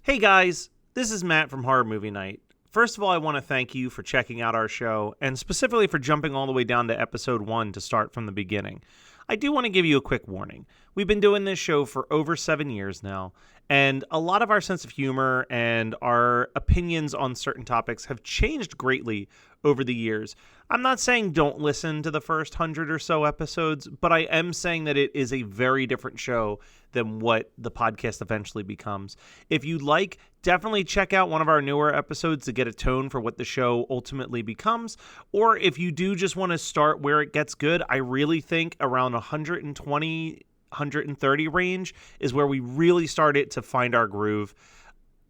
Hey guys, this is Matt from Horror Movie Night. First of all, I want to thank you for checking out our show, and specifically for jumping all the way down to episode 1 to start from the beginning. I do want to give you a quick warning. We've been doing this show for over 7 years now, and a lot of our sense of humor and our opinions on certain topics have changed greatly over the years. I'm not saying don't listen to the first 100 or so episodes, but I am saying that it is a very different show than what the podcast eventually becomes. If you like, definitely check out one of our newer episodes to get a tone for what the show ultimately becomes. Or if you do just want to start where it gets good, I really think around 120, 130 range is where we really started to find our groove.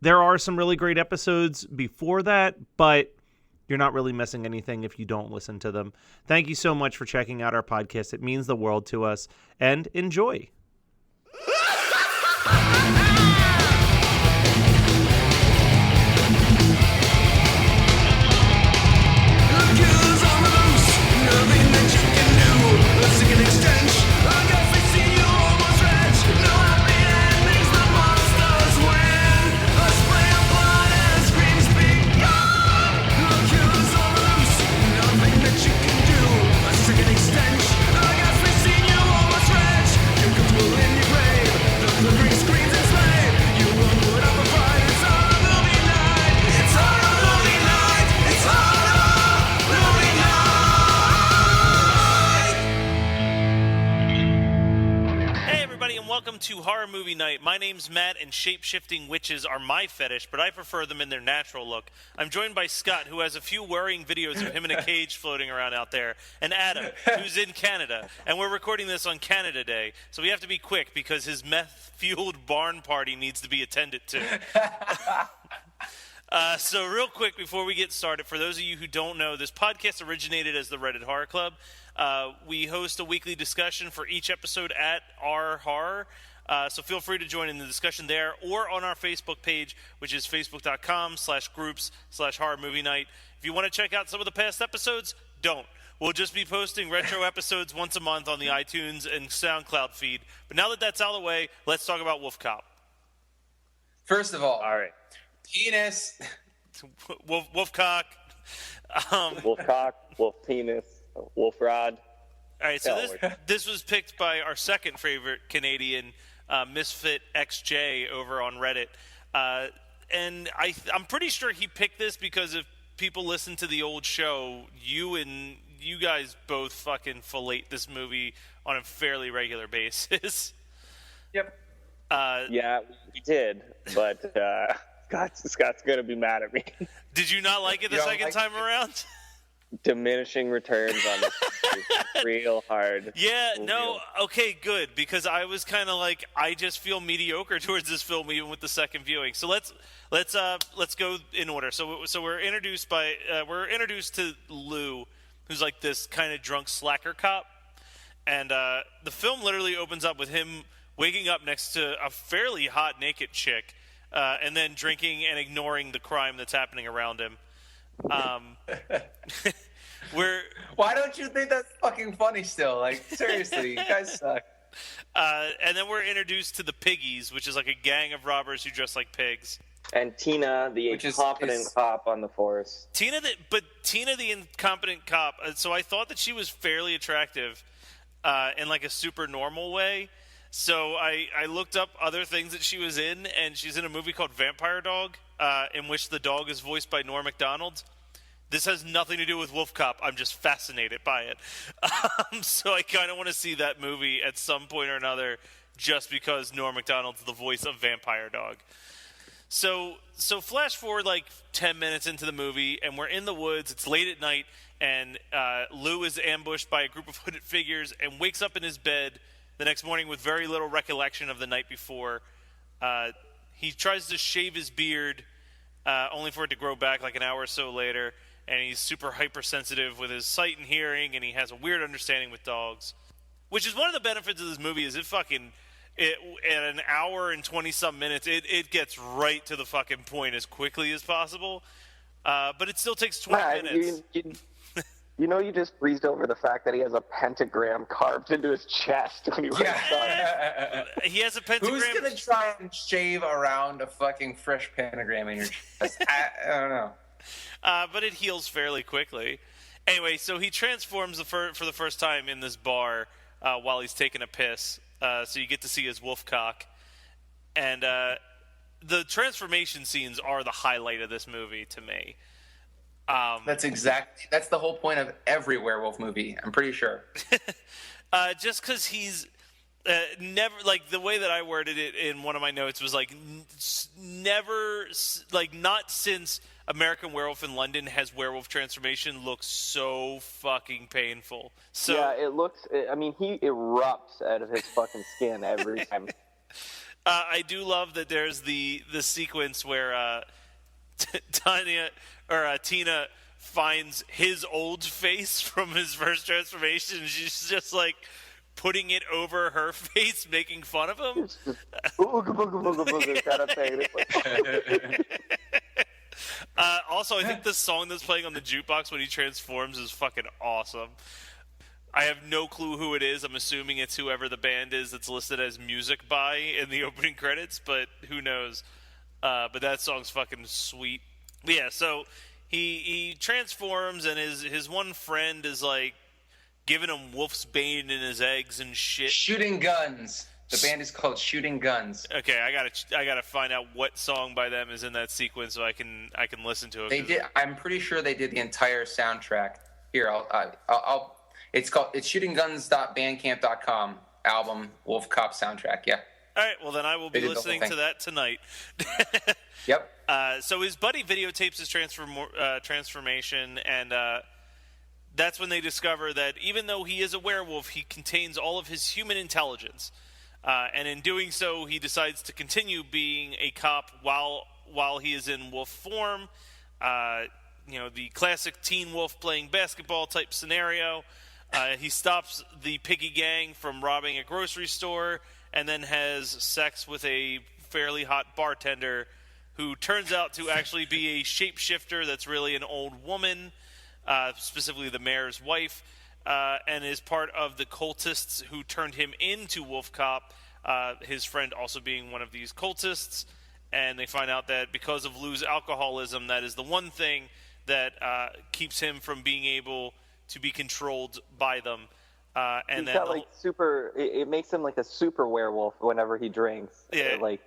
There are some really great episodes before that, but you're not really missing anything if you don't listen to them. Thank you so much for checking out our podcast. It means the world to us. And enjoy. To Horror Movie Night. My name's Matt, and shape-shifting witches are my fetish, but I prefer them in their natural look. I'm joined by Scott, who has a few worrying videos of him in a cage floating around out there, and Adam, who's in Canada. And we're recording this on Canada Day, so we have to be quick because his meth-fueled barn party needs to be attended to. So real quick before we get started, for those of you who don't know, this podcast originated as the Reddit Horror Club. We host a weekly discussion for each episode at our horror. So feel free to join in the discussion there or on our Facebook page, which is facebook.com/groups/horror movie night. If you want to check out some of the past episodes, don't. We'll just be posting retro episodes once a month on the iTunes and SoundCloud feed. But now that that's out of the way, let's talk about WolfCop. First of all, right. Penis. Wolfcock. Wolfcock, wolf penis, wolf rod. All right, so this was picked by our second favorite Canadian, Misfit XJ, over on Reddit. And I'm pretty sure he picked this because if people listen to the old show, you guys both fucking fillate this movie on a fairly regular basis. Yep. Yeah, we did, but Scott's going to be mad at me. Did you not like it the second time around? Diminishing returns on this real hard. Yeah, no, okay, good, because I was kind of like, I just feel mediocre towards this film even with the second viewing. So let's go in order. So we're introduced to Lou, who's like this kind of drunk slacker cop, and the film literally opens up with him waking up next to a fairly hot naked chick, and then drinking and ignoring the crime that's happening around him. Why don't you think that's fucking funny still? Like, seriously, you guys suck. And then we're introduced to the Piggies, which is like a gang of robbers who dress like pigs. And Tina, the incompetent cop on the force. Tina, the incompetent cop. So I thought that she was fairly attractive, in like a super normal way. So I looked up other things that she was in, and she's in a movie called Vampire Dog, in which the dog is voiced by Norm Macdonald. This has nothing to do with WolfCop. I'm just fascinated by it. So I kind of want to see that movie at some point or another, just because Norm Macdonald's the voice of Vampire Dog. So flash forward like 10 minutes into the movie, and we're in the woods. It's late at night, and Lou is ambushed by a group of hooded figures and wakes up in his bed the next morning with very little recollection of the night before. He tries to shave his beard, only for it to grow back like an hour or so later. And he's super hypersensitive with his sight and hearing, and he has a weird understanding with dogs. Which is one of the benefits of this movie, is at an hour and 20-some minutes, it gets right to the fucking point as quickly as possible. But it still takes 20 minutes. You know, you just breezed over the fact that he has a pentagram carved into his chest when he writes Yeah. He has a pentagram. Who's gonna try and shave around a fucking fresh pentagram in your chest? I don't know. But it heals fairly quickly. Anyway, so he transforms for the first time in this bar while he's taking a piss. So you get to see his wolf cock. And the transformation scenes are the highlight of this movie to me. That's the whole point of every werewolf movie, I'm pretty sure. Just because he's never, like, the way that I worded it in one of my notes was like, never, like, not since American Werewolf in London has werewolf transformation looked so fucking painful. So yeah, it looks. I mean, he erupts out of his fucking skin every time. I do love that there's the sequence where Tina finds his old face from his first transformation, and she's just like putting it over her face, making fun of him. It's just kind of thing. Also, I think the song that's playing on the jukebox when he transforms is fucking awesome. I have no clue who it is. I'm assuming it's whoever the band is that's listed as music by in the opening credits, but who knows? But that song's fucking sweet. But yeah, so he transforms, and his one friend is like giving him wolf's bane in his eggs and shit. Shooting Guns. The band is called Shooting Guns. Okay, I gotta find out what song by them is in that sequence so I can listen to it. They did. I'm pretty sure they did the entire soundtrack. Here, I'll it's shootingguns.bandcamp.com album WolfCop soundtrack. Yeah. All right. Well, then I will be listening to that tonight. Yep. So his buddy videotapes his transformation, and that's when they discover that even though he is a werewolf, he contains all of his human intelligence. And in doing so, he decides to continue being a cop while he is in wolf form. The classic teen wolf playing basketball type scenario. He stops the piggy gang from robbing a grocery store and then has sex with a fairly hot bartender who turns out to actually be a shapeshifter that's really an old woman, specifically the mayor's wife. And is part of the cultists who turned him into WolfCop, his friend also being one of these cultists. And they find out that because of Lou's alcoholism, that is the one thing that keeps him from being able to be controlled by them. And he's got, like, super... It makes him like a super werewolf whenever he drinks. Yeah. Like...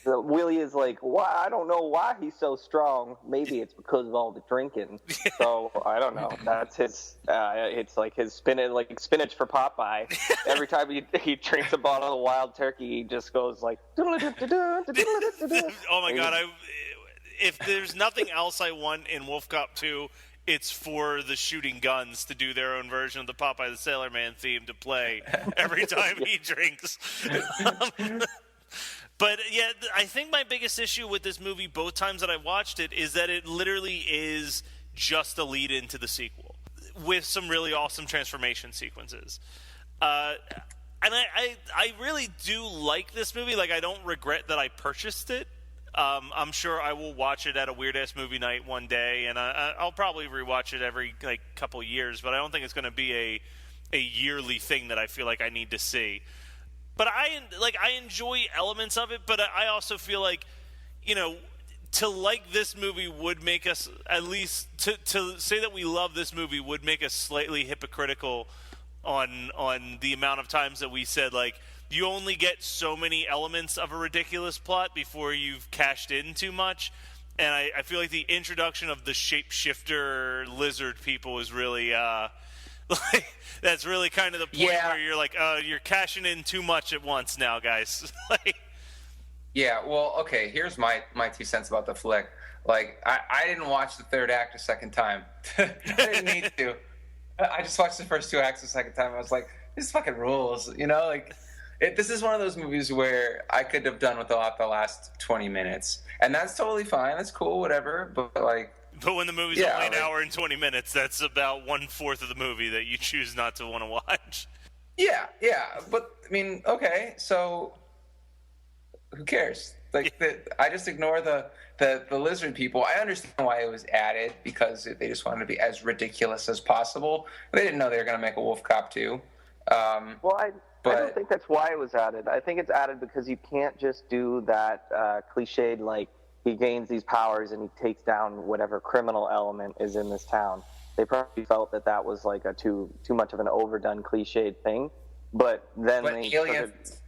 Willie is like, why? I don't know why he's so strong. Maybe it's because of all the drinking. So I don't know. That's his. It's like his spinach for Popeye. Every time he drinks a bottle of wild turkey, he just goes like. Oh my god! If there's nothing else I want in Wolf Cop 2, it's for the Shooting Guns to do their own version of the Popeye the Sailor Man theme to play every time he drinks. But yeah, I think my biggest issue with this movie, both times that I watched it, is that it literally is just a lead into the sequel with some really awesome transformation sequences. And I really do like this movie. Like, I don't regret that I purchased it. I'm sure I will watch it at a Weird Ass Movie Night one day, and I'll probably rewatch it every couple years. But I don't think it's going to be a yearly thing that I feel like I need to see. But I enjoy elements of it, but I also feel like, to like this movie would make us, at least to say that we love this movie would make us slightly hypocritical on the amount of times that we said, like, you only get so many elements of a ridiculous plot before you've cashed in too much. And I feel like the introduction of the shapeshifter lizard people is really... that's really kind of the point where you're like, you're cashing in too much at once now, guys. Yeah, well, okay, here's my 2 cents about the flick. Like, I didn't watch the third act a second time. I didn't need to. I just watched the first 2 acts a second time. I was like, this fucking rules, this is one of those movies where I could have done without the last 20 minutes. And that's totally fine. That's cool, whatever. But, like... But when the movie's only an hour and 20 minutes, that's about 1/4 of the movie that you choose not to want to watch. Yeah. But, I mean, okay, so who cares? I just ignore the lizard people. I understand why it was added because they just wanted to be as ridiculous as possible. They didn't know they were going to make a Wolf Cop 2. Well, I don't think that's why it was added. I think it's added because you can't just do that cliched, like, he gains these powers and he takes down whatever criminal element is in this town. They probably felt that was like a too much of an overdone cliched thing. But then they aliens.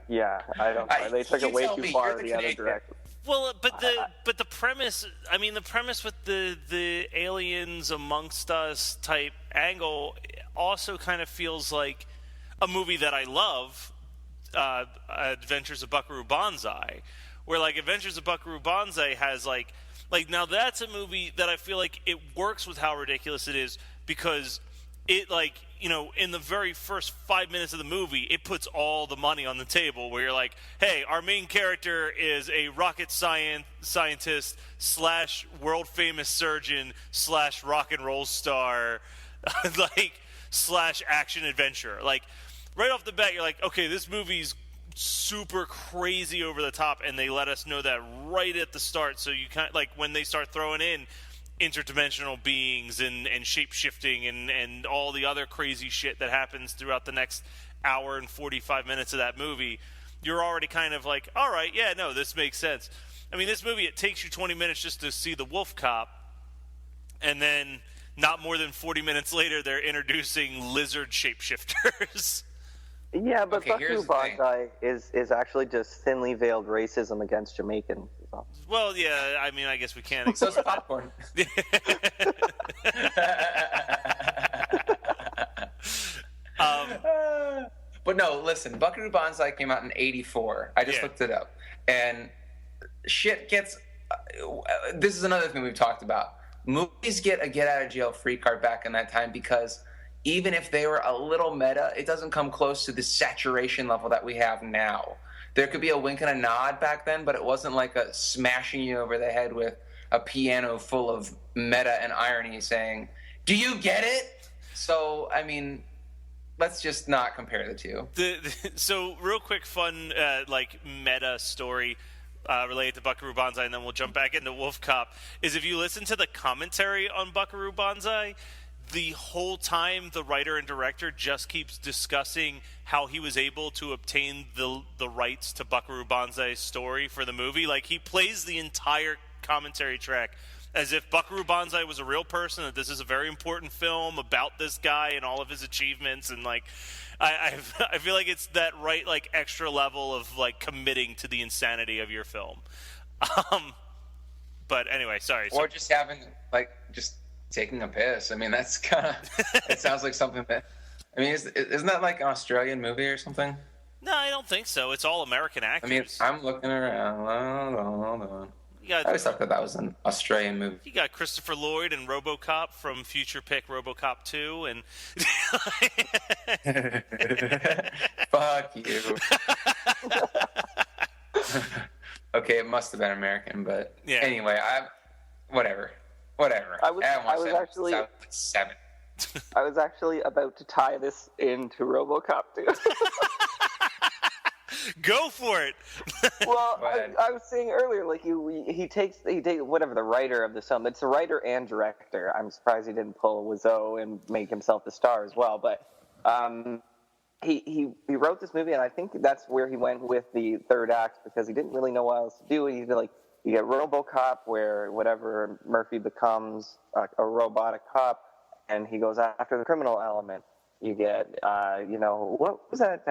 Yeah, they took it way too far the other direction. Well, but the premise, I mean, the premise with the aliens amongst us type angle also kind of feels like a movie that I love, Adventures of Buckaroo Banzai, where like Adventures of Buckaroo Banzai has like now that's a movie that I feel like it works with how ridiculous it is because it like, you know, in the very first 5 minutes of the movie, it puts all the money on the table where you're like, hey, our main character is a rocket scientist / world famous surgeon / rock and roll star, like / action adventure. Like right off the bat, you're like, okay, this movie's super crazy over the top, and they let us know that right at the start. So you kind of, like when they start throwing in interdimensional beings and shape-shifting and all the other crazy shit that happens throughout the next hour and 45 minutes of that movie, you're already kind of like, all right, yeah, no, this makes sense. I mean, this movie, it takes you 20 minutes just to see the Wolf Cop, and then not more than 40 minutes later, they're introducing lizard shapeshifters. Yeah, but Buckaroo Banzai is actually just thinly veiled racism against Jamaicans. Well, yeah, I mean, I guess we can't. So it's popcorn. But no, listen, Buckaroo Banzai came out in '84. I just looked it up, and shit gets. This is another thing we've talked about. Movies get a get out of jail free card back in that time because even if they were a little meta, it doesn't come close to the saturation level that we have now. There could be a wink and a nod back then, but it wasn't like a smashing you over the head with a piano full of meta and irony saying, do you get it? So, I mean, let's just not compare the two. So, real quick, fun, like, meta story related to Buckaroo Banzai, and then we'll jump back into Wolf Cop, is if you listen to the commentary on Buckaroo Banzai, the whole time the writer and director just keeps discussing how he was able to obtain the rights to Buckaroo Banzai's story for the movie. Like, he plays the entire commentary track as if Buckaroo Banzai was a real person, that this is a very important film about this guy and all of his achievements, and like I feel like it's that right like extra level of like committing to the insanity of your film. But anyway, sorry. Or just having like just taking a piss. I mean, that's kind of. It sounds like something that. I mean, isn't that like an Australian movie or something? No, I don't think so. It's all American actors. I mean, I'm looking around. Hold on. I always thought that was an Australian movie. You got Christopher Lloyd and RoboCop from future pick RoboCop 2, and fuck you. Okay, it must have been American, but anyway, whatever. I was actually 7. I was actually about to tie this into RoboCop 2. Go for it. Well, I was saying earlier, like he takes whatever the writer of the film. It's the writer and director. I'm surprised he didn't pull Wiseau and make himself the star as well. But he wrote this movie, and I think that's where he went with the third act because he didn't really know what else to do. He's like, you get RoboCop, where whatever Murphy becomes a robotic cop, and he goes after the criminal element. You get, what was that?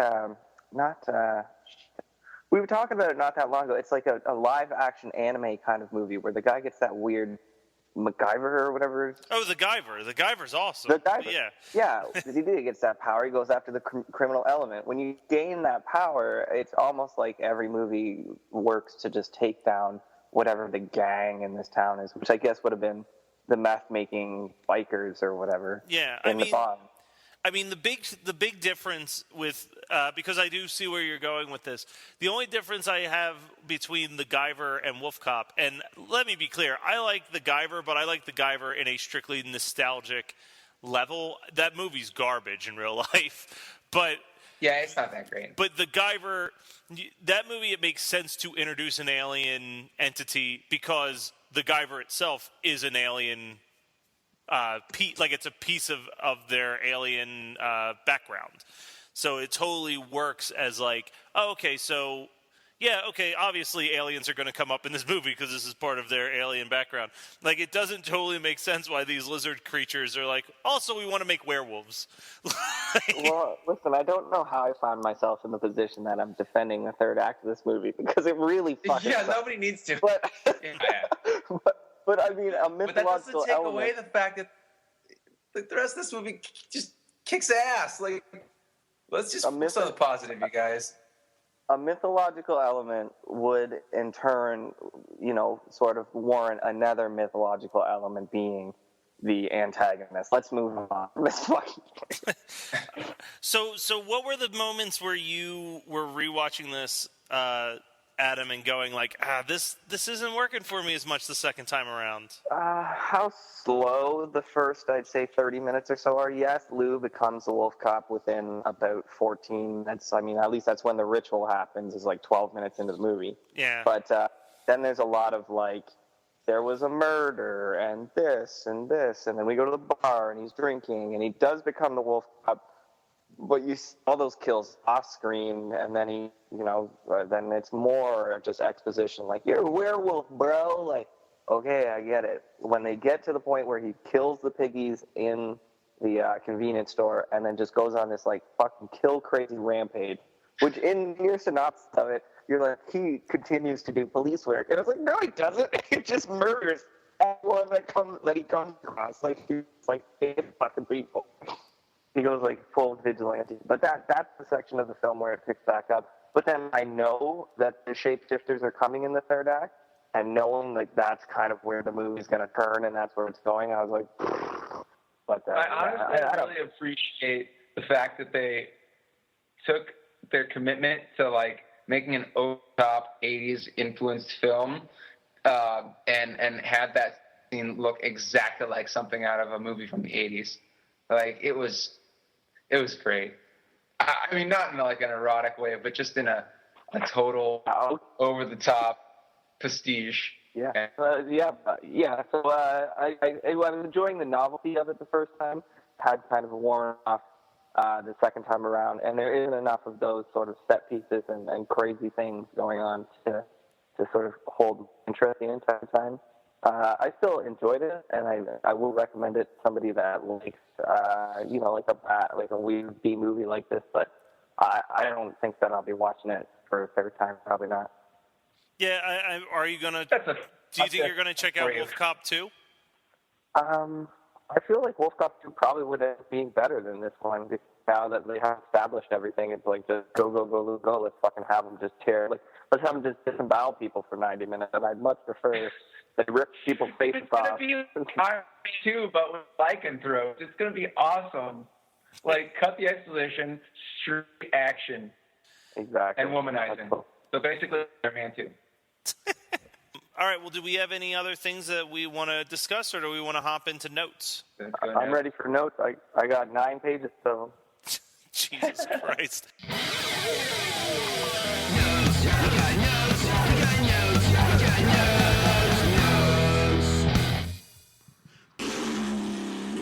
We were talking about it not that long ago. It's like a live-action anime kind of movie where the guy gets that weird MacGyver or whatever. Oh, the Guyver. The Guyver's awesome. The Guyver. Yeah. He gets that power. He goes after the criminal element. When you gain that power, it's almost like every movie works to just take down whatever the gang in this town is, which I guess would have been the meth-making bikers or whatever. Yeah, the bomb. I mean, the big difference with because I do see where you're going with this. The only difference I have between the Guyver and WolfCop, and let me be clear, I like the Guyver, but I like the Guyver in a strictly nostalgic level. That movie's garbage in real life, but Yeah, it's not that great. But the Guyver, that movie, it makes sense to introduce an alien entity because the Guyver itself is an alien. Like it's a piece of their alien background, so it totally works as like, oh, okay, so. Yeah, okay, obviously aliens are going to come up in this movie because this is part of their alien background. Like, it doesn't totally make sense why these lizard creatures are like, also, we want to make werewolves. Well, listen, I don't know how I found myself in the position that I'm defending the third act of this movie because it really fucking sucks. Nobody needs to. But, Yeah. but I mean, a mythological But that doesn't take element. away the fact that the rest of this movie just kicks ass. Like, let's just focus on the positive, you guys. A mythological element would, in turn, sort of warrant another mythological element being the antagonist. Let's move on. So what were the moments where you were rewatching this, Adam, and going like, this isn't working for me as much the second time around? How slow the first, I'd say, 30 minutes or so are. Yes, Lou becomes a wolf cop within about 14 minutes. I mean, at least that's when the ritual happens, is like 12 minutes into the movie. Yeah. But then there's a lot of like, there was a murder and this, and then we go to the bar and he's drinking and he does become the wolf cop. But you see all those kills off screen, and then he, then it's more just exposition. Like, you're a werewolf, bro. Like, okay, I get it. When they get to the point where he kills the piggies in the convenience store, and then just goes on this like fucking kill crazy rampage, which in your synopsis of it, you're like, he continues to do police work, and it's like, no, he doesn't. He just murders everyone that he comes across. Like, he's like 8 fucking people. He goes like full vigilante. But that's the section of the film where it picks back up. But then I know that the shapeshifters are coming in the third act, and knowing like that's kind of where the movie's going to turn and that's where it's going, I was like, but I honestly really appreciate the fact that they took their commitment to like making an over-top 80s influenced film and had that scene look exactly like something out of a movie from the 80s. Like, it was great. I mean, not in like an erotic way, but just in a total over-the-top prestige. Yeah. So I was enjoying the novelty of it the first time. Had kind of worn off the second time around, and there isn't enough of those sort of set pieces and crazy things going on to sort of hold interest the entire time. I still enjoyed it, and I will recommend it to somebody that likes, like a weird B movie like this. But I don't think that I'll be watching it for a third time. Probably not. Yeah, are you gonna? Do you think you're gonna check out WolfCop 2? I feel like WolfCop 2 probably would end up being better than this one. Because now that they have established everything, it's like just go. Let's fucking have them just tear. Like, let's have them just disembowel people for 90 minutes. And I'd much prefer they rip people's faces off. It's gonna be Iron Man 2, but with lycanthropes. It's gonna be awesome. Like, cut the exposition, straight action. Exactly. And womanizing. Cool. So basically, Iron Man 2. All right, well, do we have any other things that we want to discuss, or do we want to hop into notes? I'm ready for notes. I got 9 pages, so. Jesus Christ.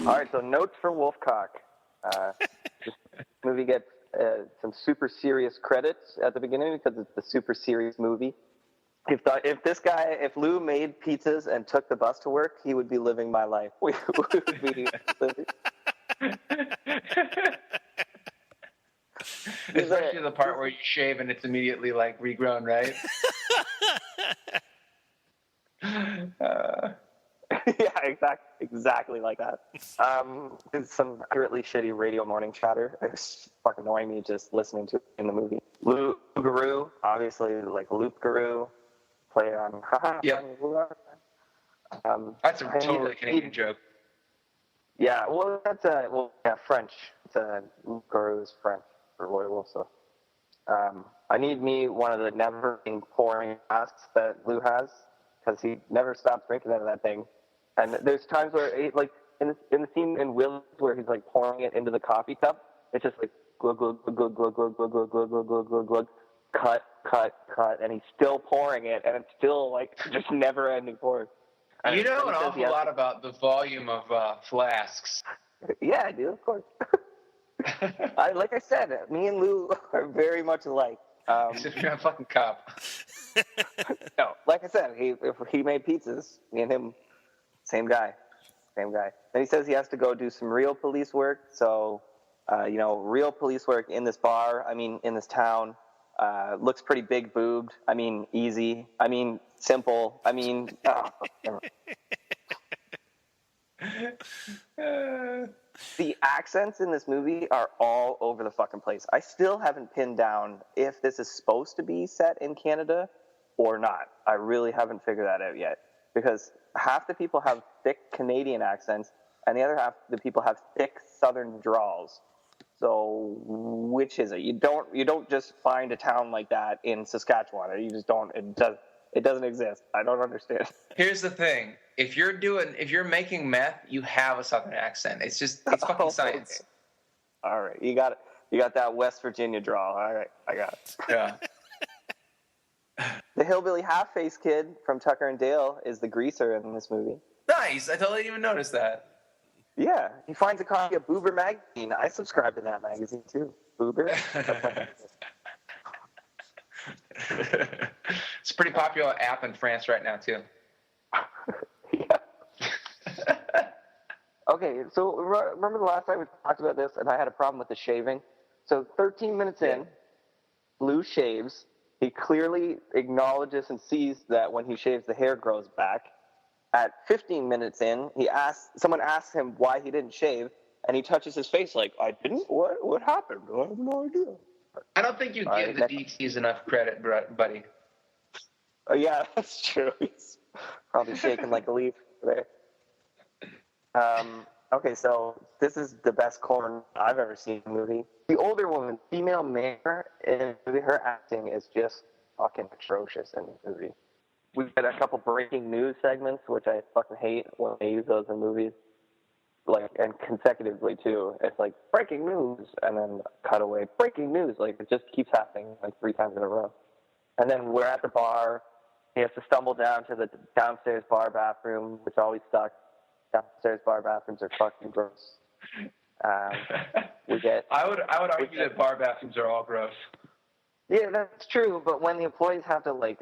All right, so notes for Wolfcock. This movie gets some super serious credits at the beginning because it's a super serious movie. If Lou made pizzas and took the bus to work, he would be living my life. We would be living. Especially the part where you shave and it's immediately like regrown, right? Yeah, exactly like that. It's some accurately shitty radio morning chatter. It's fucking annoying me just listening to it in the movie. Lou Guru, obviously, like Loop Guru, play on. Yep. That's a totally Canadian joke. Yeah, well, French. Loop Guru is French for werewolf, so. I need one of the never-ending pouring masks that Lou has, because he never stops drinking out of that thing. And there's times where, like, in the scene in Willis where he's, like, pouring it into the coffee cup, it's just, like, glug, glug, glug, glug, glug, glug, glug, glug, glug, glug, glug, glug, cut, and he's still pouring it, and it's still like just never-ending pour. You know an awful lot about the volume of flasks. Yeah, I do, of course. Like I said, me and Lou are very much alike. Except you're a fucking cop. No, like I said, if he made pizzas, me and him, same guy. Then he says he has to go do some real police work. So, real police work in this bar. I mean, in this town. Looks pretty big boobed. I mean, easy. I mean, simple. I mean, the accents in this movie are all over the fucking place. I still haven't pinned down if this is supposed to be set in Canada or not. I really haven't figured that out yet, because half the people have thick Canadian accents and the other half the people have thick Southern drawls. So which is it? You don't just find a town like that in Saskatchewan. You just don't. It doesn't exist. I don't understand. Here's the thing: if you're making meth, you have a Southern accent. It's fucking science. All right, you got it. You got that West Virginia drawl. All right, I got it. Yeah. The hillbilly half-faced kid from Tucker and Dale is the greaser in this movie. Nice. I totally didn't even notice that. Yeah, he finds a copy of Boober magazine. I subscribe to that magazine too. Boober. It's a pretty popular app in France right now too. Yeah. Okay, so remember the last time we talked about this, and I had a problem with the shaving. So 13 minutes in, Lou shaves. He clearly acknowledges and sees that when he shaves, the hair grows back. At 15 minutes in, someone asks him why he didn't shave, and he touches his face like, I didn't? What happened? I have no idea. I don't think you give the DTs enough credit, buddy. Oh, yeah, that's true. He's probably shaking like a leaf there. Okay, so this is the best corn I've ever seen in a movie. The older woman, female mayor, in the movie, her acting is just fucking atrocious in this movie. We get a couple breaking news segments, which I fucking hate when they use those in movies. And consecutively too. It's like breaking news, and then cutaway breaking news. Like it just keeps happening like 3 times in a row. And then we're at the bar. He has to stumble down to the downstairs bar bathroom, which always sucks. Downstairs bar bathrooms are fucking gross. I would argue that bar bathrooms are all gross. Yeah, that's true. But when the employees have to lug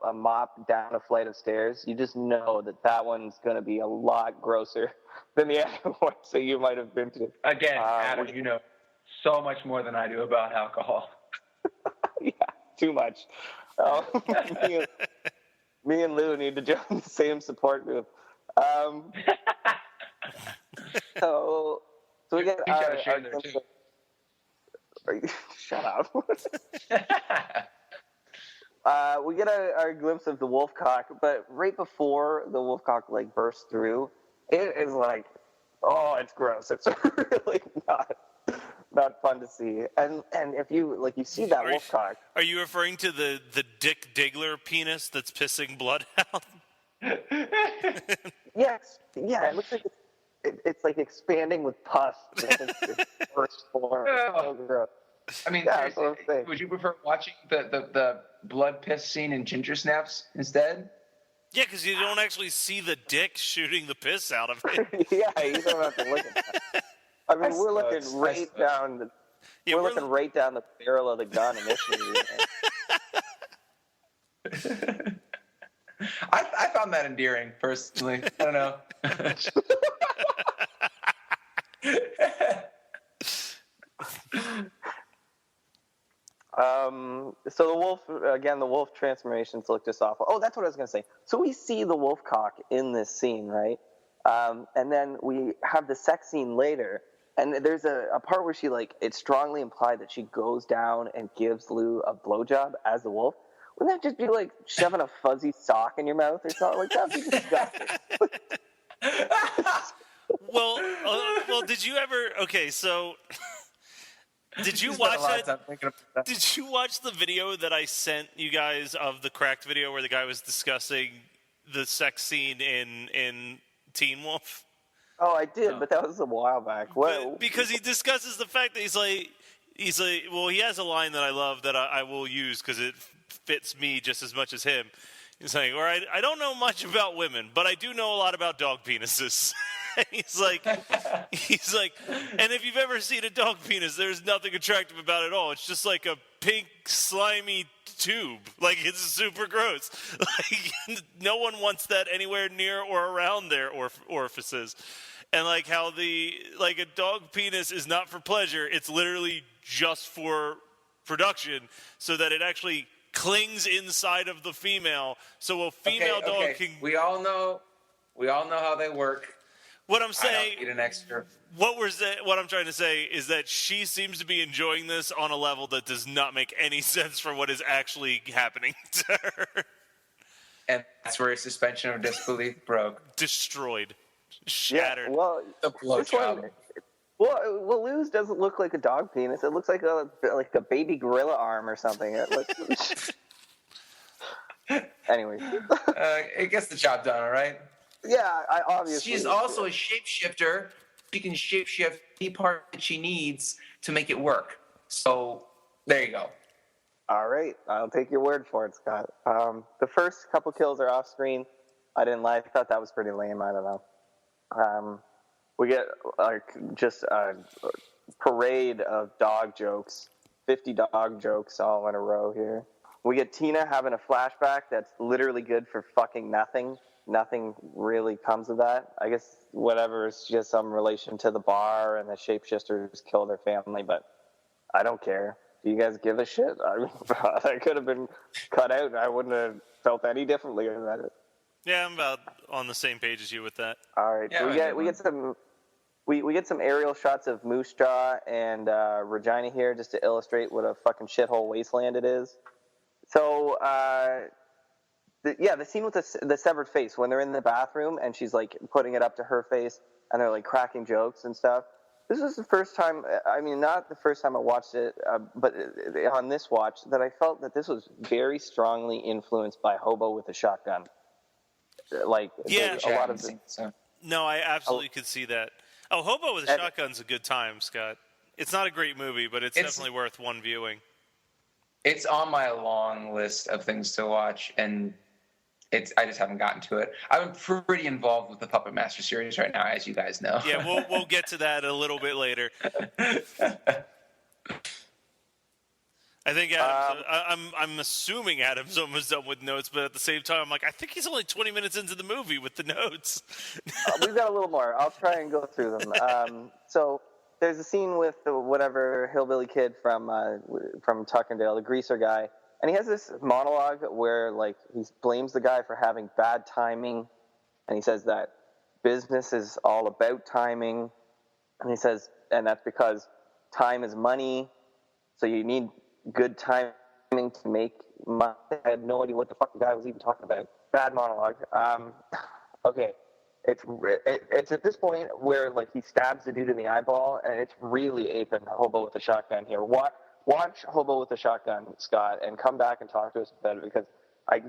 a mop down a flight of stairs, you just know that one's going to be a lot grosser than the other one. So you might have been to. Again, Adam, you know so much more than I do about alcohol. Yeah, too much. Me and Lou need to join the same support group. So we get our shut up. We get our glimpse of the WolfCop, but right before the WolfCop bursts through, it is it's gross. It's really not fun to see. And if you you see that WolfCop. Are you referring to the Dick Diggler penis that's pissing blood out? Yes. Yeah, it looks like it's expanding with pus. It's first form. Oh, gross. I mean, yeah, would you prefer watching the blood piss scene in Ginger Snaps instead? Yeah, because you don't actually see the dick shooting the piss out of it. Yeah, you don't have to look at that. I mean, we're looking right down the barrel of the gun in this movie. I found that endearing, personally. I don't know. So the wolf transformations look just awful. Oh, that's what I was going to say. So we see the WolfCop in this scene, right? And then we have the sex scene later. And there's a part where it's strongly implied that she goes down and gives Lou a blowjob as the wolf. Wouldn't that just be like shoving a fuzzy sock in your mouth or something? That'd be disgusting. Well, did you ever? Okay, so did you watch that? Did you watch the video that I sent you guys of the Cracked video where the guy was discussing the sex scene in Teen Wolf? Oh, I did, but that was a while back. What? Because he discusses the fact that he's like, well, he has a line that I love that I will use because it fits me just as much as him. He's like, all right, I don't know much about women, but I do know a lot about dog penises. And he's like, and if you've ever seen a dog penis, there's nothing attractive about it at all. It's just like a pink, slimy tube. Like, it's super gross. Like, no one wants that anywhere near or around their orifices. And like how a dog penis is not for pleasure, it's literally just for production, so that it actually clings inside of the female, so a female dog can. We all know how they work. What I'm saying, I don't need an extra. What I'm trying to say is that she seems to be enjoying this on a level that does not make any sense for what is actually happening to her. And that's where suspension of disbelief broke. Destroyed. Shattered. Yeah, well, The blowjob. Well, Lou's doesn't look like a dog penis. It looks like a baby gorilla arm or something. It looks. Anyway. It gets the job done, all right? Yeah, I obviously. She's also a shapeshifter. She can shapeshift any part that she needs to make it work. So there you go. All right, I'll take your word for it, Scott. The first couple kills are off screen. I didn't like. I thought that was pretty lame. I don't know. We get just a parade of dog jokes, 50 dog jokes all in a row here. We get Tina having a flashback that's literally good for fucking nothing. Nothing really comes of that. I guess whatever, it's just some relation to the bar and the shapeshifters kill their family, but I don't care. Do you guys give a shit? I could have been cut out and I wouldn't have felt any differently about it. Yeah, I'm about on the same page as you with that. All right, yeah, so we get some aerial shots of Moose Jaw and Regina here just to illustrate what a fucking shithole wasteland it is. So, the scene with the severed face, when they're in the bathroom and she's like putting it up to her face and they're like cracking jokes and stuff. This was the first time, I mean, not the first time I watched it, but on this watch, that I felt that this was very strongly influenced by Hobo with a Shotgun. Like, yeah, a lot of No, I absolutely could see that. Oh, Hobo with a Shotgun's a good time, Scott. It's not a great movie, but it's definitely worth one viewing. It's on my long list of things to watch, and I just haven't gotten to it. I'm pretty involved with the Puppet Master series right now, as you guys know. Yeah, we'll get to that a little bit later. I think I'm assuming Adam's almost done with notes, but at the same time, I'm like, I think he's only 20 minutes into the movie with the notes. We've got a little more. I'll try and go through them. So there's a scene with whatever hillbilly kid from Tuckendale, the greaser guy, and he has this monologue where like he blames the guy for having bad timing, and he says that business is all about timing, and he says, and that's because time is money, so you need good timing to make money. I had no idea what the fuck the guy was even talking about. Bad monologue. Okay. It's at this point where like he stabs the dude in the eyeball, and it's really aping Hobo with a Shotgun here. Watch Hobo with a Shotgun, Scott, and come back and talk to us about it, because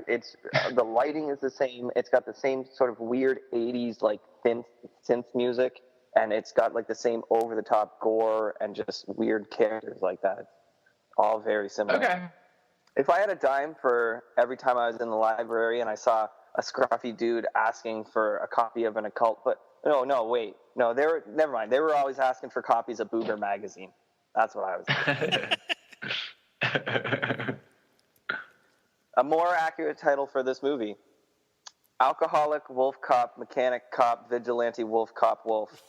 it's the lighting is the same. It's got the same sort of weird 80s like synth music, and it's got like the same over the top gore and just weird characters like that. All very similar. Okay. If I had a dime for every time I was in the library and I saw a scruffy dude asking for a copy of an occult, but wait, never mind. They were always asking for copies of Booger magazine. That's what I was doing. A more accurate title for this movie: Alcoholic Wolf Cop, Mechanic Cop, Vigilante Wolf Cop Wolf.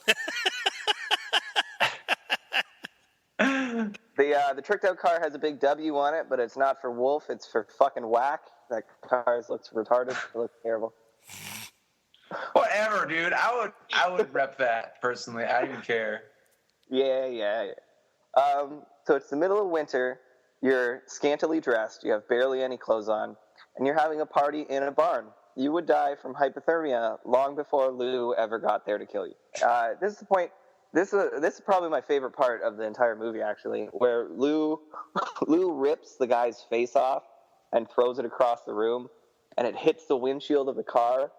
The tricked out car has a big W on it, but it's not for Wolf, it's for fucking Whack. That car looks retarded. It looks terrible. Whatever, dude. I would rep that personally. I don't even care. Yeah. So it's the middle of winter. You're scantily dressed. You have barely any clothes on, and you're having a party in a barn. You would die from hypothermia long before Lou ever got there to kill you. This is the point. This is probably my favorite part of the entire movie, actually, where Lou rips the guy's face off and throws it across the room, and it hits the windshield of the car,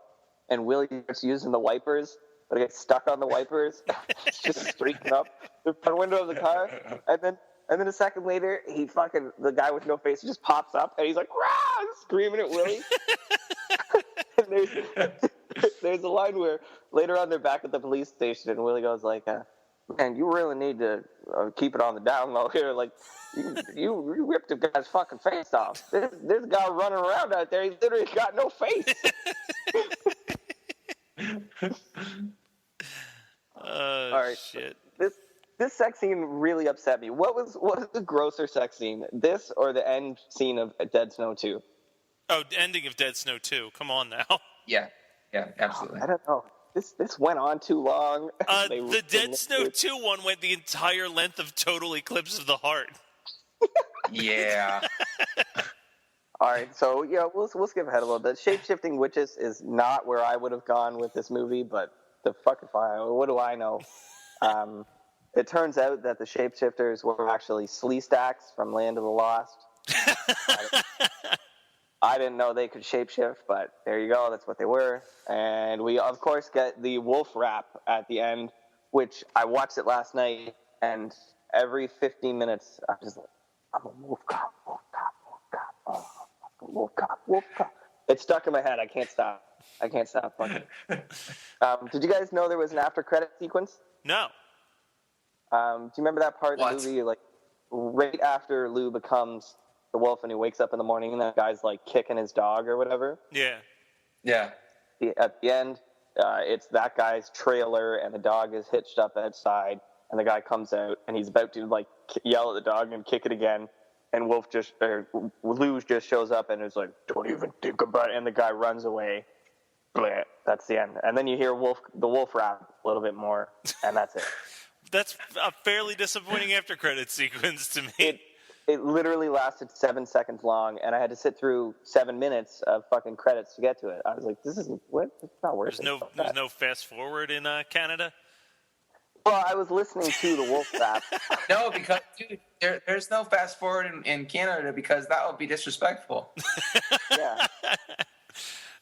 and Willie starts using the wipers, but it gets stuck on the wipers. It's just streaking up the front window of the car, and then a second later, the guy with no face just pops up, and he's like, "Rah!" screaming at Willie. And there's a line where later on they're back at the police station, and Willie goes like, "Man, you really need to keep it on the down low here. Like, you ripped a guy's fucking face off. There's a guy running around out there. He's literally got no face." All right, shit. This sex scene really upset me. What was the grosser sex scene? This or the end scene of Dead Snow 2? Oh, ending of Dead Snow 2. Come on now. Yeah, absolutely. I don't know. This went on too long. The Dead Snow 2 one went the entire length of Total Eclipse of the Heart. Yeah. All right, so yeah, we'll skip ahead a little bit. Shape-shifting witches is not where I would have gone with this movie, but the fucking fire. What do I know? It turns out that the shapeshifters were actually slee stacks from Land of the Lost. I didn't know they could shapeshift, but there you go. That's what they were. And we, of course, get the wolf rap at the end, which I watched it last night, and every 15 minutes, I'm just like, I'm a wolf cop, wolf cop, wolf cop, oh, wolf cop, wolf cop. It's stuck in my head. I can't stop. Fucking. Did you guys know there was an after-credit sequence? No. Do you remember that part in the movie, like, right after Lou becomes the wolf and he wakes up in the morning and that guy's, like, kicking his dog or whatever? Yeah. At the end, it's that guy's trailer and the dog is hitched up outside and the guy comes out and he's about to, like, yell at the dog and kick it again. And Lou just shows up and is like, "Don't even think about it," and the guy runs away. Bleh, that's the end. And then you hear the wolf rap a little bit more, and that's it. That's a fairly disappointing after credit sequence to me. It literally lasted 7 seconds long, and I had to sit through 7 minutes of fucking credits to get to it. I was like, "This isn't what? It's not worth it." There's no fast forward in Canada. Well, I was listening to the wolf rap. No, because dude, there's no fast forward in Canada because that would be disrespectful. Yeah.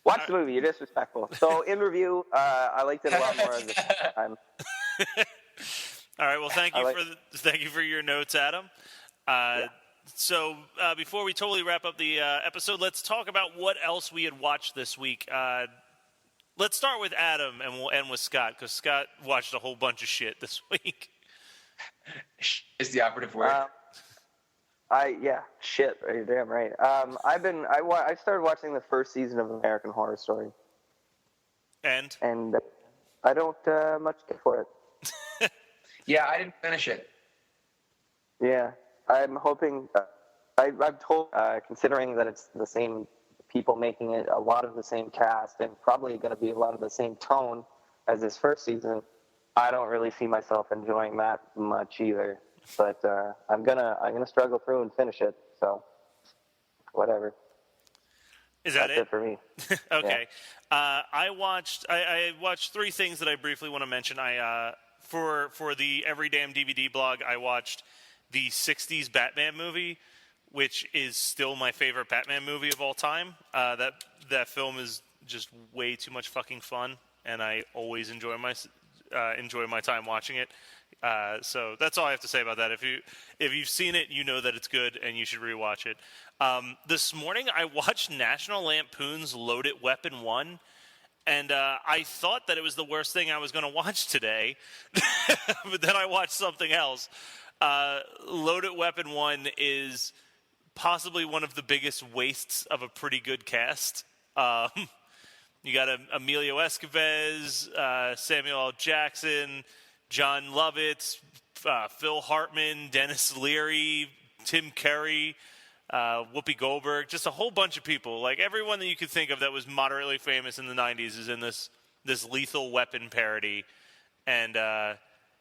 Watch the movie. You're disrespectful. So, in review, I liked it a lot more this time. All right. Well, thank you for your notes, Adam. So, before we totally wrap up the episode, let's talk about what else we had watched this week. Let's start with Adam, and we'll end with Scott, because Scott watched a whole bunch of shit this week. Is the operative word. Shit. You're damn right. I started watching the first season of American Horror Story. And I don't much care for it. Yeah, I didn't finish it. Yeah, I'm hoping. I'm told, considering that it's the same people making it, a lot of the same cast, and probably going to be a lot of the same tone as this first season, I don't really see myself enjoying that much either. But I'm gonna struggle through and finish it. So whatever. Is that That's it for me? Okay. Yeah. I watched three things that I briefly want to mention. For the Every Damn DVD blog, I watched the 60s Batman movie, which is still my favorite Batman movie of all time. That film is just way too much fucking fun, and I always enjoy my time watching it. So that's all I have to say about that. If you've seen it, you know that it's good, and you should rewatch it. This morning, I watched National Lampoon's Loaded Weapon 1, and I thought that it was the worst thing I was going to watch today, but then I watched something else. Loaded Weapon 1 is possibly one of the biggest wastes of a pretty good cast. You got Emilio Estevez, Samuel L. Jackson, John Lovitz, Phil Hartman, Dennis Leary, Tim Curry, Whoopi Goldberg, just a whole bunch of people. Like everyone that you could think of that was moderately famous in the 90s is in this Lethal Weapon parody. And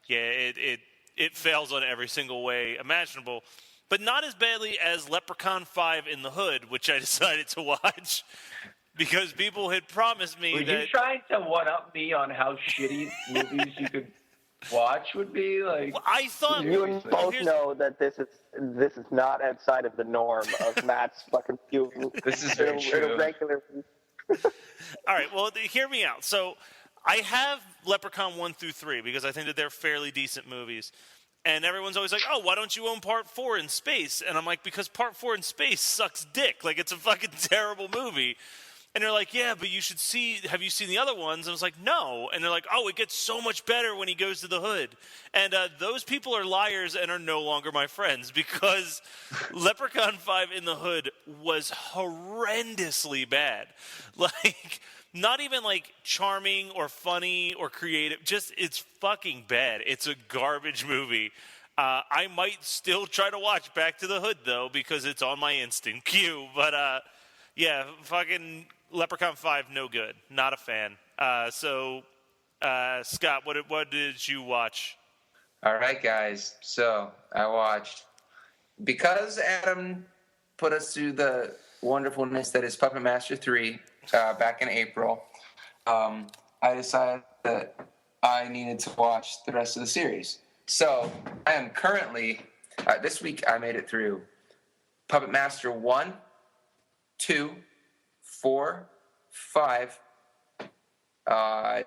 it fails on every single way imaginable. But not as badly as Leprechaun 5 in the Hood, which I decided to watch because people had promised me Were you trying to one-up me on how shitty movies you could watch would be? Like, well, I thought you both know that this is not outside of the norm of Matt's fucking view. This is very true. Regular. All right, well, hear me out. So I have Leprechaun 1 through 3 because I think that they're fairly decent movies. And everyone's always like, oh, why don't you own Part 4 in space? And I'm like, because Part 4 in space sucks dick. Like, it's a fucking terrible movie. And they're like, yeah, but you should see, have you seen the other ones? And I was like, no. And they're like, oh, it gets so much better when he goes to the hood. And those people are liars and are no longer my friends because Leprechaun 5 in the Hood was horrendously bad. Like, not even like charming or funny or creative. Just, it's fucking bad. It's a garbage movie. I might still try to watch Back to the Hood, though, because it's on my instant queue. But, yeah, fucking Leprechaun 5, no good. Not a fan. Scott, what did you watch? All right, guys. So I watched, because Adam put us through the wonderfulness that is Puppet Master 3 back in April, I decided that I needed to watch the rest of the series. So I am currently, this week I made it through Puppet Master 1, 2, 4, 5.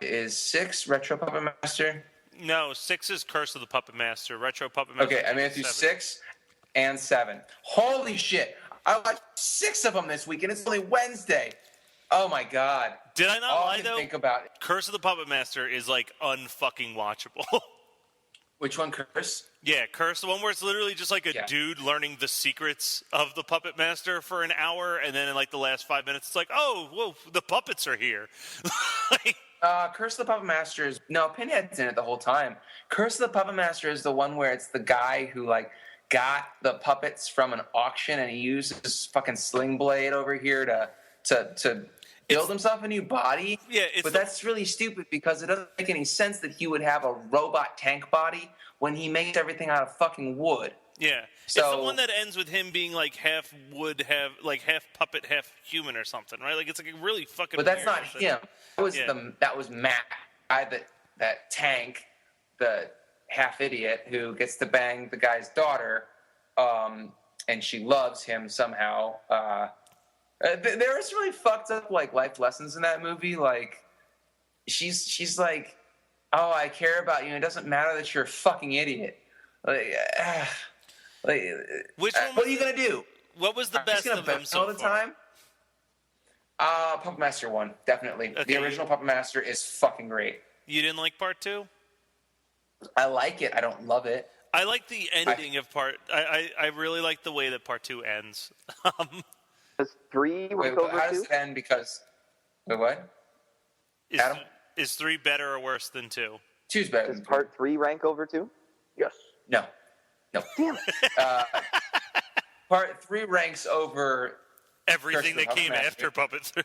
Is 6 Retro Puppet Master? No, 6 is Curse of the Puppet Master. Retro Puppet Master. Okay, I made it through 6 and 7. Holy shit! I watched 6 of them this week, and it's only Wednesday. Oh my god! Did I not All lie I can though? think about it. Curse of the Puppet Master is like unfucking watchable. Which one, Curse? Yeah, Curse, the one where it's literally just like a dude learning the secrets of the Puppet Master for an hour, and then in like the last 5 minutes, it's like, oh, whoa, the puppets are here. Curse of the Puppet Master is... No, Pinhead's in it the whole time. Curse of the Puppet Master is the one where it's the guy who, like, got the puppets from an auction, and he used his fucking sling blade over here to build himself a new body. Yeah, but that's really stupid because it doesn't make any sense that he would have a robot tank body when he makes everything out of fucking wood. Yeah, so, it's the one that ends with him being like half wood, half puppet, half human or something, right? Like it's like a really fucking. But that's not him. That was Matt, that tank, the half idiot who gets to bang the guy's daughter, and she loves him somehow. There's really fucked up like life lessons in that movie. Like she's like, oh, I care about you. It doesn't matter that you're a fucking idiot. Which one? What are you gonna do? What was the best of them so all the time? Puppet Master 1, definitely. Okay. The original Puppet Master is fucking great. You didn't like Part 2? I like it. I don't love it. I like the ending of Part. I really like the way that Part 2 ends. Does 3 rank over 2? How does it end? Because what? Adam? Is 3 better or worse than 2? 2's better. Does Part 3 rank over 2? Yes. No. Damn it. Part 3 ranks over everything that came after Puppet 3.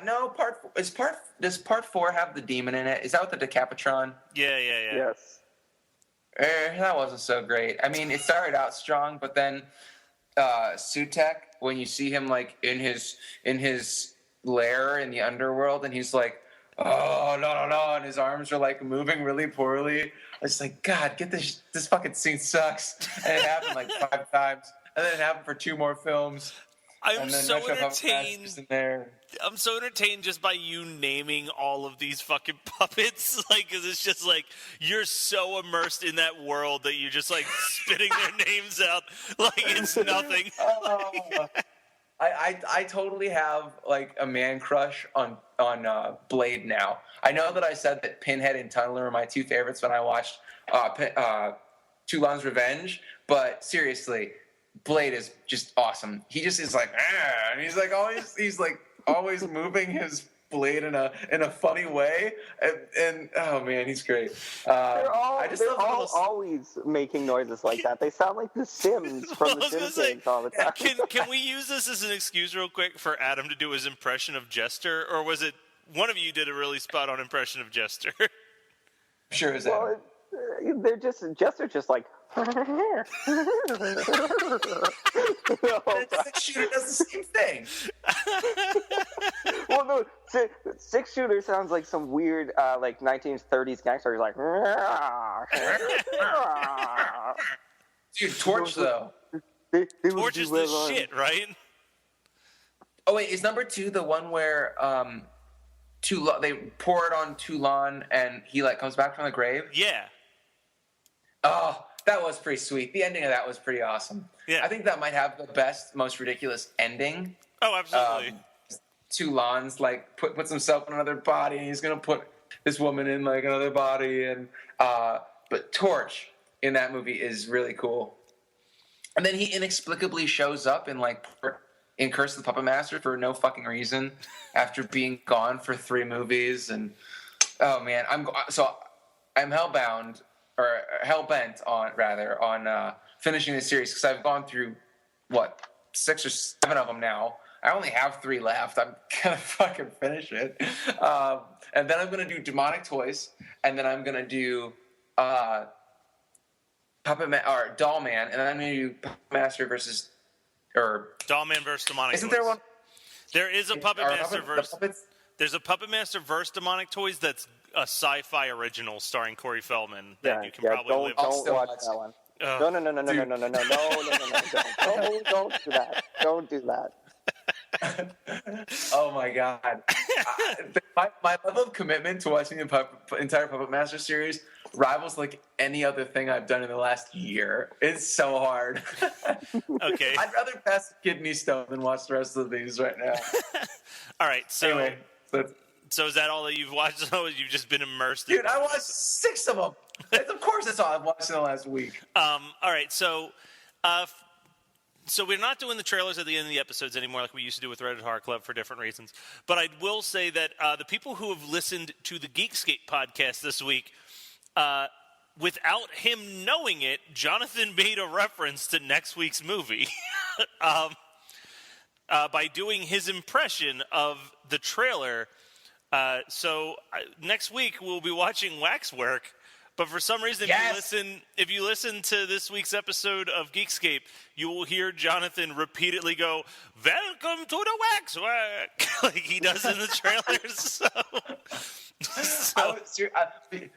No. Does Part 4 have the demon in it? Is that with the Decapitron? Yeah. Yes. That wasn't so great. I mean, it started out strong, but then Sutek, when you see him like in his lair in the underworld, and he's like, oh no, and his arms are like moving really poorly. I was like, God, get this fucking scene sucks. And it happened like 5 times, and then it happened for 2 more films. I'm so entertained. I'm so entertained just by you naming all of these fucking puppets, like, because it's just like you're so immersed in that world that you're just like spitting their names out like it's nothing. I totally have like a man crush on Blade now. I know that I said that Pinhead and Tunneler were my 2 favorites when I watched Toulon's Revenge, but seriously, Blade is just awesome. He just is like, and he's like always moving his blade in a funny way, and oh man, he's great. They're always making noises like that. They sound like the Sims from the Simpsons all the time. Can we use this as an excuse real quick for Adam to do his impression of Jester, or was it one of you did a really spot on impression of Jester? Sure is that. Well, Jester's just like. Six Shooter does the same thing. Well, no, 6 Shooter sounds like some weird, like 1930s gangster. He's like, dude, Torch though. Torch is the shit, right? Oh wait, is number 2 the one where they pour it on Toulon, and he like comes back from the grave. Yeah. Oh, that was pretty sweet. The ending of that was pretty awesome. Yeah. I think that might have the best, most ridiculous ending. Oh, absolutely. Toulon's like puts himself in another body, and he's gonna put this woman in like another body, and but Torch in that movie is really cool. And then he inexplicably shows up in in Curse of the Puppet Master for no fucking reason after being gone for 3 movies. And oh man, I'm hellbound or hell-bent on finishing the series because I've gone through 6 or 7 of them now. I only have 3 left. I'm gonna fucking finish it, and then I'm gonna do Demonic Toys, and then I'm gonna do Doll Man, and then I'm gonna do Puppet Master versus Dollman versus Demonic Isn't Toys. there one? There is a Puppet Master versus. There's a Puppet Master versus Demonic Toys that's a sci-fi original starring Corey Feldman that you can probably live with. Don't watch that one. No, don't do that. Don't do that. Oh my god! My level of commitment to watching the entire Puppet Master series rivals any other thing I've done in the last year. It's so hard. Okay. I'd rather pass the kidney stone than watch the rest of these right now. All right. So, anyway, so is that all that you've watched? So you've just been immersed. Dude, I watched 6 of them. Of course, that's all I've watched in the last week. All right. So we're not doing the trailers at the end of the episodes anymore like we used to do with Reddit Horror Club for different reasons. But I will say that the people who have listened to the Geekscape podcast this week, without him knowing it, Jonathan made a reference to next week's movie by doing his impression of the trailer. So next week we'll be watching Waxwork. But for some reason, if you listen to this week's episode of Geekscape, you will hear Jonathan repeatedly go, "Welcome to the Waxwork," like he does in the trailers.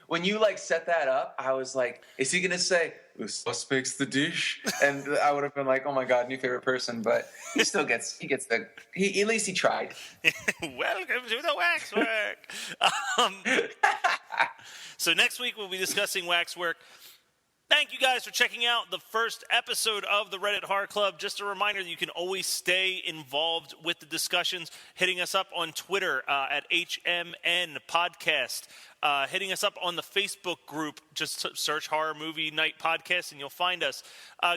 When you set that up, I was like, "Is he gonna say the suspect's the dish?" And I would have been like, "Oh my god, new favorite person!" But he still gets at least he tried. Welcome to the Waxwork. So next week we'll be discussing Waxwork. Thank you guys for checking out the first episode of the Reddit Horror Club. Just a reminder that you can always stay involved with the discussions, hitting us up on Twitter at HMN Podcast, hitting us up on the Facebook group. Just search Horror Movie Night Podcast and you'll find us.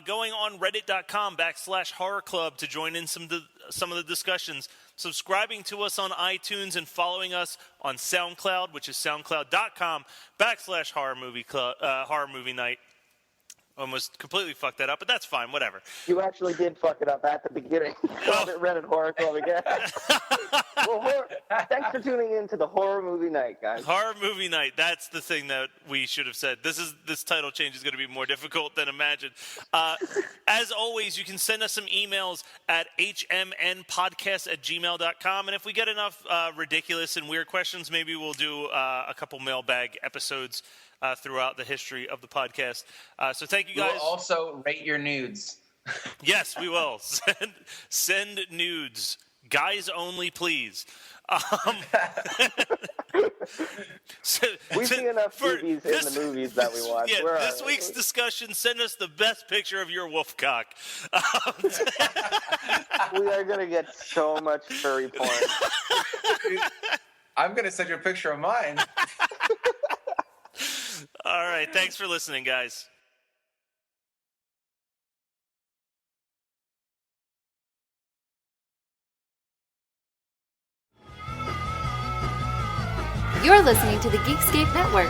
Going on reddit.com/horror club to join in some of the discussions. Subscribing to us on iTunes and following us on SoundCloud, which is soundcloud.com/horror movie night. Almost completely fucked that up, but that's fine. Whatever. You actually did fuck it up at the beginning. Called it Reddit Horror Club again. Well, thanks for tuning in to the Horror Movie Night, guys. Horror Movie Night. That's the thing that we should have said. This title change is going to be more difficult than imagined. As always, you can send us some emails at hmnpodcast@gmail.com. And if we get enough ridiculous and weird questions, maybe we'll do a couple mailbag episodes throughout the history of the podcast. So thank you guys. We'll also rate your nudes. Yes, we will. Send nudes. Guys only, please. We see enough boobies in the movies that we watch. Yeah, this week's discussion, send us the best picture of your wolf cock. We are going to get so much furry porn. I'm going to send you a picture of mine. All right. Thanks for listening, guys. You're listening to the Geekscape Network.